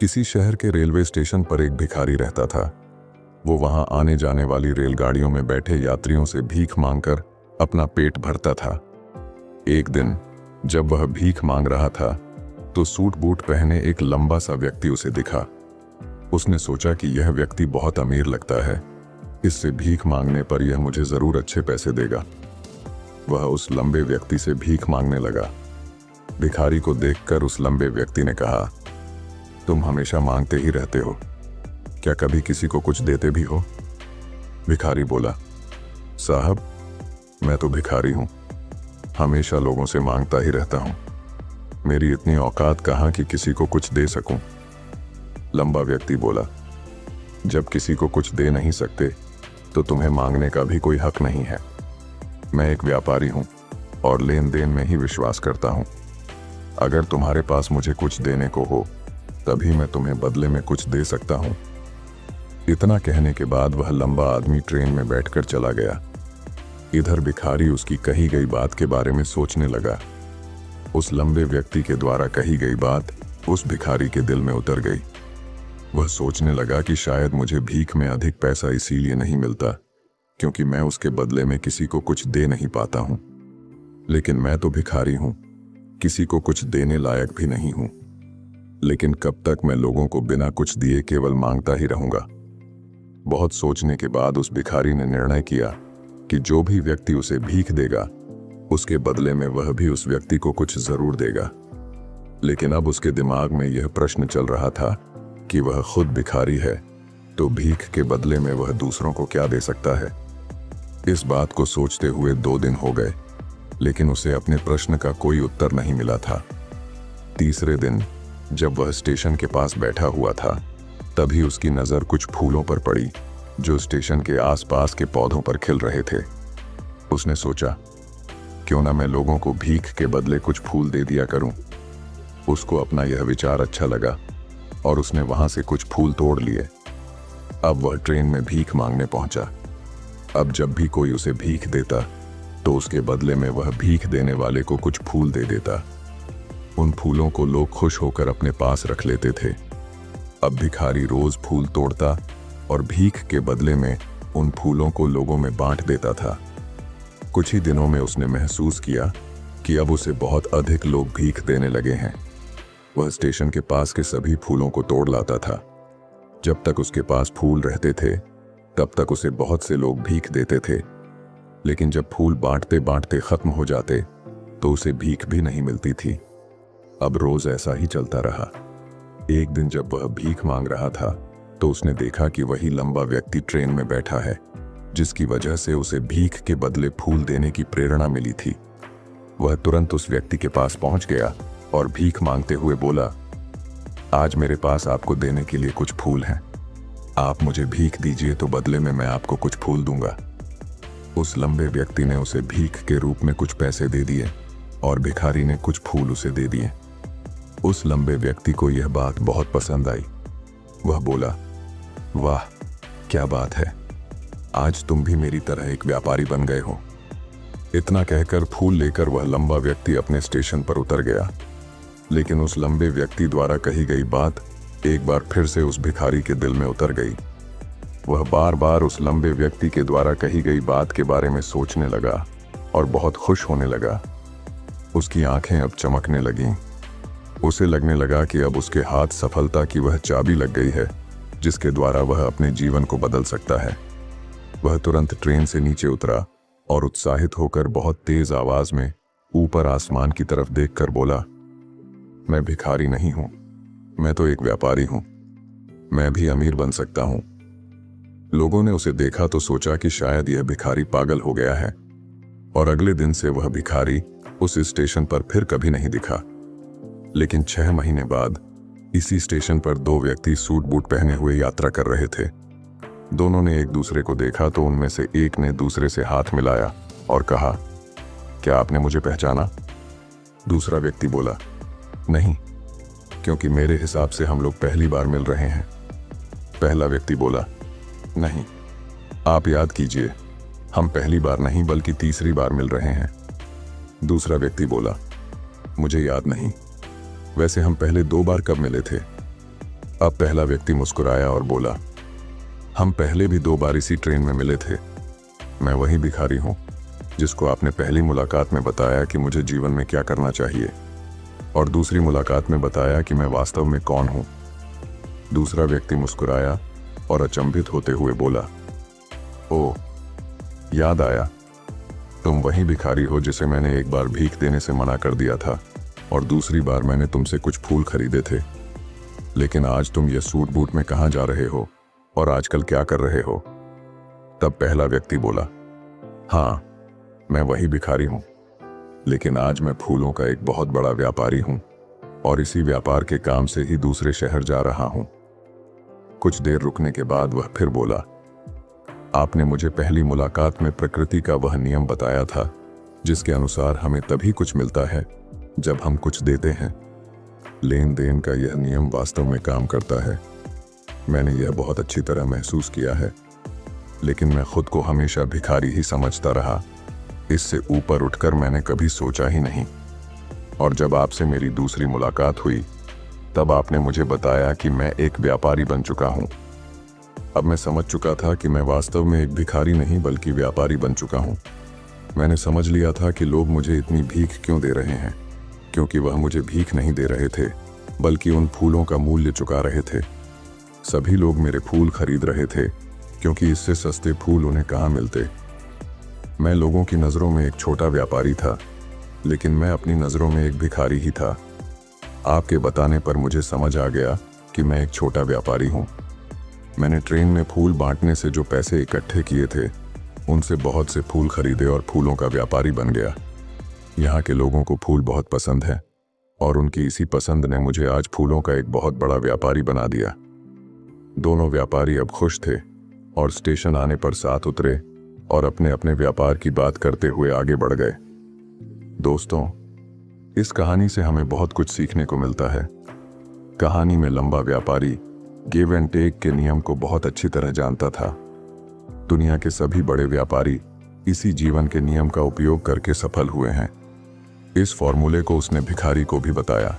किसी शहर के रेलवे स्टेशन पर एक भिखारी रहता था। वो वहां आने जाने वाली रेलगाड़ियों में बैठे यात्रियों से भीख मांगकर अपना पेट भरता था। एक दिन जब वह भीख मांग रहा था तो सूट बूट पहने एक लंबा सा व्यक्ति उसे दिखा। उसने सोचा कि यह व्यक्ति बहुत अमीर लगता है, इससे भीख मांगने पर यह मुझे जरूर अच्छे पैसे देगा। वह उस लंबे व्यक्ति से भीख मांगने लगा। भिखारी को देखकर उस लंबे व्यक्ति ने कहा, तुम हमेशा मांगते ही रहते हो, क्या कभी किसी को कुछ देते भी हो? भिखारी बोला, साहब मैं तो भिखारी हूं, हमेशा लोगों से मांगता ही रहता हूं, मेरी इतनी औकात कहां कि किसी को कुछ दे सकूं। लंबा व्यक्ति बोला, जब किसी को कुछ दे नहीं सकते तो तुम्हें मांगने का भी कोई हक नहीं है। मैं एक व्यापारी हूं और लेन देन में ही विश्वास करता हूं। अगर तुम्हारे पास मुझे कुछ देने को हो तभी मैं तुम्हें बदले में कुछ दे सकता हूं। इतना कहने के बाद वह लंबा आदमी ट्रेन में बैठकर चला गया। इधर भिखारी उसकी कही गई बात के बारे में सोचने लगा। उस लंबे व्यक्ति के द्वारा कही गई बात उस भिखारी के दिल में उतर गई। वह सोचने लगा कि शायद मुझे भीख में अधिक पैसा इसीलिए नहीं मिलता क्योंकि मैं उसके बदले में किसी को कुछ दे नहीं पाता हूं। लेकिन मैं तो भिखारी हूं, किसी को कुछ देने लायक भी नहीं हूं। लेकिन कब तक मैं लोगों को बिना कुछ दिए केवल मांगता ही रहूंगा? बहुत सोचने के बाद उस भिखारी ने निर्णय किया कि जो भी व्यक्ति उसे भीख देगा उसके बदले में वह भी उस व्यक्ति को कुछ जरूर देगा। लेकिन अब उसके दिमाग में यह प्रश्न चल रहा था कि वह खुद भिखारी है तो भीख के बदले में वह दूसरों को क्या दे सकता है। इस बात को सोचते हुए 2 दिन हो गए, लेकिन उसे अपने प्रश्न का कोई उत्तर नहीं मिला था। तीसरे दिन जब वह स्टेशन के पास बैठा हुआ था तभी उसकी नज़र कुछ फूलों पर पड़ी जो स्टेशन के आसपास के पौधों पर खिल रहे थे। उसने सोचा, क्यों ना मैं लोगों को भीख के बदले कुछ फूल दे दिया करूं। उसको अपना यह विचार अच्छा लगा और उसने वहां से कुछ फूल तोड़ लिए। अब वह ट्रेन में भीख मांगने पहुंचा। अब जब भी कोई उसे भीख देता तो उसके बदले में वह भीख देने वाले को कुछ फूल दे देता। उन फूलों को लोग खुश होकर अपने पास रख लेते थे। अब भिखारी रोज फूल तोड़ता और भीख के बदले में उन फूलों को लोगों में बांट देता था। कुछ ही दिनों में उसने महसूस किया कि अब उसे बहुत अधिक लोग भीख देने लगे हैं। वह स्टेशन के पास के सभी फूलों को तोड़ लाता था। जब तक उसके पास फूल रहते थे तब तक उसे बहुत से लोग भीख देते थे, लेकिन जब फूल बांटते बांटते खत्म हो जाते तो उसे भीख भी नहीं मिलती थी। अब रोज ऐसा ही चलता रहा। एक दिन जब वह भीख मांग रहा था तो उसने देखा कि वही लंबा व्यक्ति ट्रेन में बैठा है, जिसकी वजह से उसे भीख के बदले फूल देने की प्रेरणा मिली थी। वह तुरंत उस व्यक्ति के पास पहुंच गया और भीख मांगते हुए बोला, आज मेरे पास आपको देने के लिए कुछ फूल हैं। आप मुझे भीख दीजिए तो बदले में मैं आपको कुछ फूल दूंगा। उस लंबे व्यक्ति ने उसे भीख के रूप में कुछ पैसे दे दिए और भिखारी ने कुछ फूल उसे दे दिए। उस लंबे व्यक्ति को यह बात बहुत पसंद आई। वह बोला, वाह क्या बात है, आज तुम भी मेरी तरह एक व्यापारी बन गए हो। इतना कहकर फूल लेकर वह लंबा व्यक्ति अपने स्टेशन पर उतर गया। लेकिन उस लंबे व्यक्ति द्वारा कही गई बात एक बार फिर से उस भिखारी के दिल में उतर गई। वह बार बार उस लंबे व्यक्ति के द्वारा कही गई बात के बारे में सोचने लगा और बहुत खुश होने लगा। उसकी आंखें अब चमकने लगीं। उसे लगने लगा कि अब उसके हाथ सफलता की वह चाबी लग गई है जिसके द्वारा वह अपने जीवन को बदल सकता है। वह तुरंत ट्रेन से नीचे उतरा और उत्साहित होकर बहुत तेज आवाज में ऊपर आसमान की तरफ देखकर बोला, मैं भिखारी नहीं हूं, मैं तो एक व्यापारी हूं, मैं भी अमीर बन सकता हूं। लोगों ने उसे देखा तो सोचा कि शायद यह भिखारी पागल हो गया है और अगले दिन से वह भिखारी उस स्टेशन पर फिर कभी नहीं दिखा। लेकिन 6 महीने बाद इसी स्टेशन पर 2 व्यक्ति सूट बूट पहने हुए यात्रा कर रहे थे। दोनों ने एक दूसरे को देखा तो उनमें से एक ने दूसरे से हाथ मिलाया और कहा, क्या आपने मुझे पहचाना? दूसरा व्यक्ति बोला, नहीं, क्योंकि मेरे हिसाब से हम लोग पहली बार मिल रहे हैं। पहला व्यक्ति बोला, नहीं, आप याद कीजिए, हम पहली बार नहीं बल्कि तीसरी बार मिल रहे हैं। दूसरा व्यक्ति बोला, मुझे याद नहीं, वैसे हम पहले 2 बार कब मिले थे? अब पहला व्यक्ति मुस्कुराया और बोला, हम पहले भी 2 बार इसी ट्रेन में मिले थे। मैं वही भिखारी हूं जिसको आपने पहली मुलाकात में बताया कि मुझे जीवन में क्या करना चाहिए, और दूसरी मुलाकात में बताया कि मैं वास्तव में कौन हूं। दूसरा व्यक्ति मुस्कुराया और अचंभित होते हुए बोला, ओह, याद आया, तुम वही भिखारी हो जिसे मैंने एक बार भीख देने से मना कर दिया था और दूसरी बार मैंने तुमसे कुछ फूल खरीदे थे। लेकिन आज तुम ये सूट बूट में कहाँ जा रहे हो और आजकल क्या कर रहे हो? तब पहला व्यक्ति बोला, हाँ, मैं वही भिखारी हूं, लेकिन आज मैं फूलों का एक बहुत बड़ा व्यापारी हूं और इसी व्यापार के काम से ही दूसरे शहर जा रहा हूं। कुछ देर रुकने के बाद वह फिर बोला, आपने मुझे पहली मुलाकात में प्रकृति का वह नियम बताया था जिसके अनुसार हमें तभी कुछ मिलता है जब हम कुछ देते हैं। लेन देन का यह नियम वास्तव में काम करता है। मैंने यह बहुत अच्छी तरह महसूस किया है, लेकिन मैं खुद को हमेशा भिखारी ही समझता रहा। इससे ऊपर उठकर मैंने कभी सोचा ही नहीं। और जब आपसे मेरी दूसरी मुलाकात हुई तब आपने मुझे बताया कि मैं एक व्यापारी बन चुका हूं। अब मैं समझ चुका था कि मैं वास्तव में एक भिखारी नहीं बल्कि व्यापारी बन चुका हूं। मैंने समझ लिया था कि लोग मुझे इतनी भीख क्यों दे रहे हैं, क्योंकि वह मुझे भीख नहीं दे रहे थे बल्कि उन फूलों का मूल्य चुका रहे थे। सभी लोग मेरे फूल खरीद रहे थे क्योंकि इससे सस्ते फूल उन्हें कहाँ मिलते। मैं लोगों की नज़रों में एक छोटा व्यापारी था, लेकिन मैं अपनी नज़रों में एक भिखारी ही था। आपके बताने पर मुझे समझ आ गया कि मैं एक छोटा व्यापारी हूँ। मैंने ट्रेन में फूल बांटने से जो पैसे इकट्ठे किए थे उनसे बहुत से फूल खरीदे और फूलों का व्यापारी बन गया। यहाँ के लोगों को फूल बहुत पसंद है और उनकी इसी पसंद ने मुझे आज फूलों का एक बहुत बड़ा व्यापारी बना दिया। दोनों व्यापारी अब खुश थे और स्टेशन आने पर साथ उतरे और अपने अपने व्यापार की बात करते हुए आगे बढ़ गए। दोस्तों, इस कहानी से हमें बहुत कुछ सीखने को मिलता है। कहानी में लंबा व्यापारी गिव एंड टेक के नियम को बहुत अच्छी तरह जानता था। दुनिया के सभी बड़े व्यापारी इसी जीवन के नियम का उपयोग करके सफल हुए हैं। इस फॉर्मूले को उसने भिखारी को भी बताया।